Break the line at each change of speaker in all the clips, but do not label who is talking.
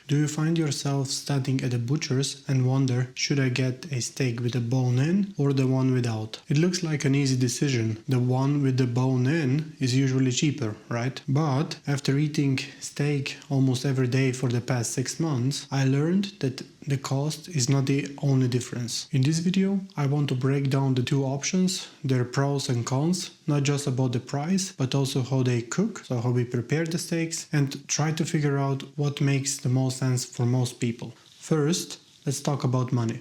Do you find yourself standing at a butcher's and wonder, should I get a steak with a bone in or the one without? It looks like an easy decision. The one with the bone in is usually cheaper, right? But after eating steak almost every day for the past 6 months, I learned that the cost is not the only difference. In this video, I want to break down the two options, their pros and cons, not just about the price, but also how they cook, so how we prepare the steaks, and try to figure out what makes the most sense for most people. First, let's talk about money.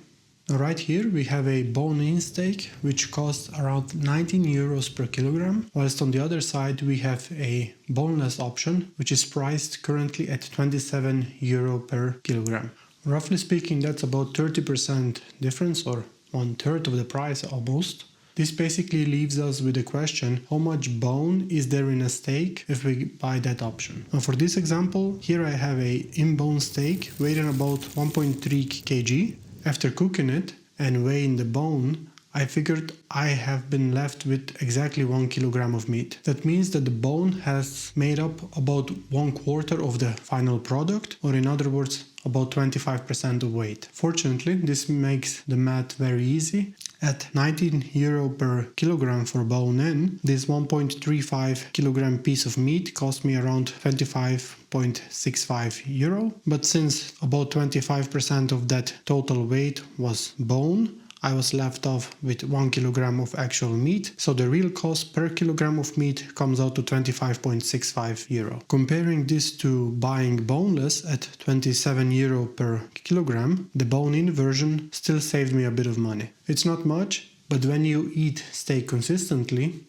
Now right here we have a bone-in steak which costs around 19 euros per kilogram, whilst on the other side we have a boneless option which is priced currently at 27 euro per kilogram. Roughly speaking, that's about 30% difference, or 1/3 of the price almost. This basically leaves us with the question, how much bone is there in a steak if we buy that option? Now for this example, here I have a in-bone steak weighing about 1.3 kg. After cooking it and weighing the bone, I figured I have been left with exactly 1 kilogram of meat. That means that the bone has made up about 1/4 of the final product, or in other words, about 25% of weight. Fortunately, this makes the math very easy. At 19 euro per kilogram for bone-in, this 1.35 kilogram piece of meat cost me around 25.65 euro. But since about 25% of that total weight was bone, I was left off with 1 kilogram of actual meat, so the real cost per kilogram of meat comes out to 25.65 euro. Comparing this to buying boneless at 27 euro per kilogram, the bone-in version still saved me a bit of money. It's not much, but when you eat steak consistently,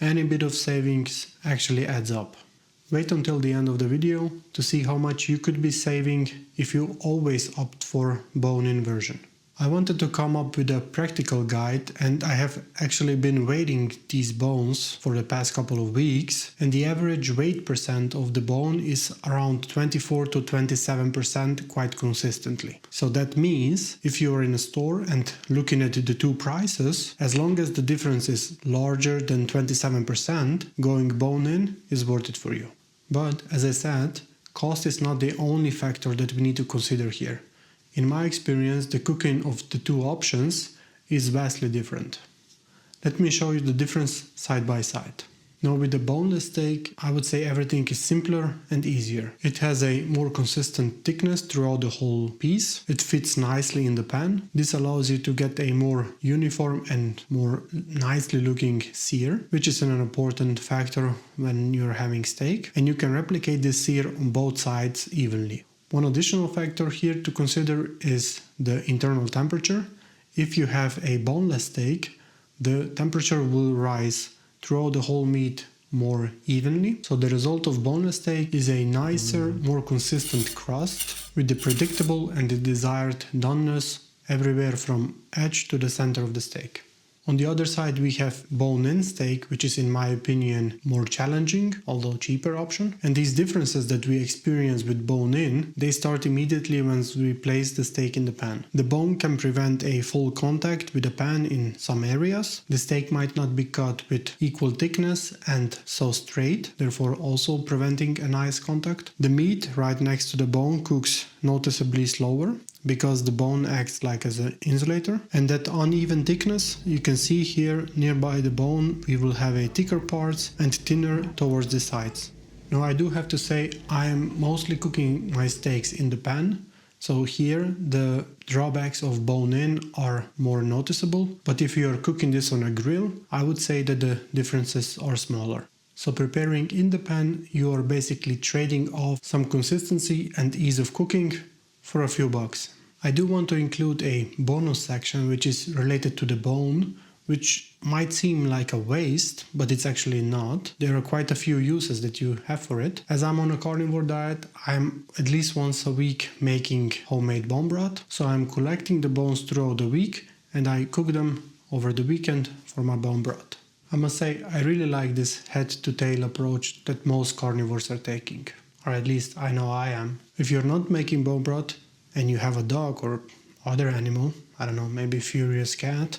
any bit of savings actually adds up. Wait until the end of the video to see how much you could be saving if you always opt for bone-in version. I wanted to come up with a practical guide, and I have actually been weighing these bones for the past couple of weeks, and the average weight percent of the bone is around 24 to 27% quite consistently. So that means if you are in a store and looking at the two prices, as long as the difference is larger than 27%, going bone-in is worth it for you. But as I said, cost is not the only factor that we need to consider here. In my experience, the cooking of the two options is vastly different. Let me show you the difference side by side. Now with the boneless steak, I would say everything is simpler and easier. It has a more consistent thickness throughout the whole piece. It fits nicely in the pan. This allows you to get a more uniform and more nicely looking sear, which is an important factor when you're having steak. And you can replicate this sear on both sides evenly. One additional factor here to consider is the internal temperature. If you have a boneless steak, the temperature will rise throughout the whole meat more evenly. So the result of boneless steak is a nicer, more consistent crust with the predictable and the desired doneness everywhere from edge to the center of the steak. On the other side we have bone-in steak, which is in my opinion more challenging, although cheaper option. And these differences that we experience with bone-in, they start immediately once we place the steak in the pan. The bone can prevent a full contact with the pan in some areas. The steak might not be cut with equal thickness and so straight, therefore also preventing a nice contact. The meat right next to the bone cooks noticeably slower, because the bone acts like as an insulator, and that uneven thickness you can see here nearby the bone. We will have a thicker parts and thinner towards the sides. Now I do have to say I am mostly cooking my steaks in the pan, so here the drawbacks of bone-in are more noticeable, but if you are cooking this on a grill, I would say that the differences are smaller. So preparing in the pan, you are basically trading off some consistency and ease of cooking for a few bucks. I do want to include a bonus section which is related to the bone, which might seem like a waste, but it's actually not. There are quite a few uses that you have for it. As I'm on a carnivore diet, I'm at least once a week making homemade bone broth, so I'm collecting the bones throughout the week and I cook them over the weekend for my bone broth. I must say I really like this head-to-tail approach that most carnivores are taking. Or at least I know I am. If you're not making bone broth and you have a dog or other animal, I don't know, maybe a furious cat,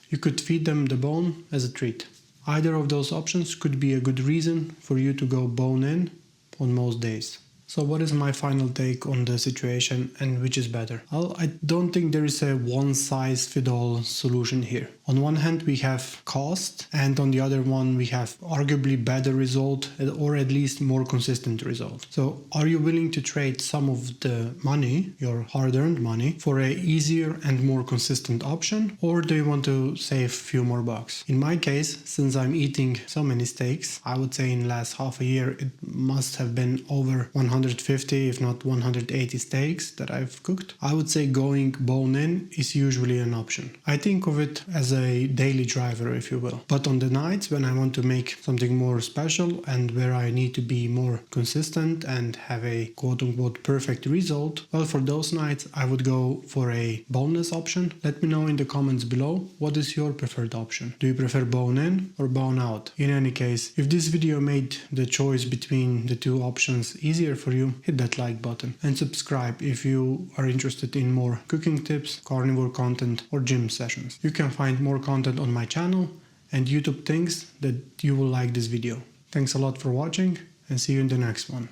you could feed them the bone as a treat. Either of those options could be a good reason for you to go bone-in on most days. So what is my final take on the situation and which is better? Well, I don't think there is a one-size-fits-all solution here. On one hand we have cost, and on the other one we have arguably better result, or at least more consistent result. So are you willing to trade some of the money, your hard-earned money, for a easier and more consistent option, or do you want to save a few more bucks? In my case, since I'm eating so many steaks, I would say in the last half a year it must have been over 150 if not 180 steaks that I've cooked. I would say going bone-in is usually an option. I think of it as a daily driver, if you will. But on the nights when I want to make something more special and where I need to be more consistent and have a quote-unquote perfect result, well, for those nights I would go for a boneless option. Let me know in the comments below, what is your preferred option? Do you prefer bone-in or bone-out? In any case, if this video made the choice between the two options easier for you, hit that like button and subscribe if you are interested in more cooking tips, carnivore content or gym sessions. You can find more content on my channel and YouTube thinks that you will like this video. Thanks a lot for watching and see you in the next one.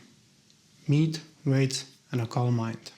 Meat, weights and a calm mind.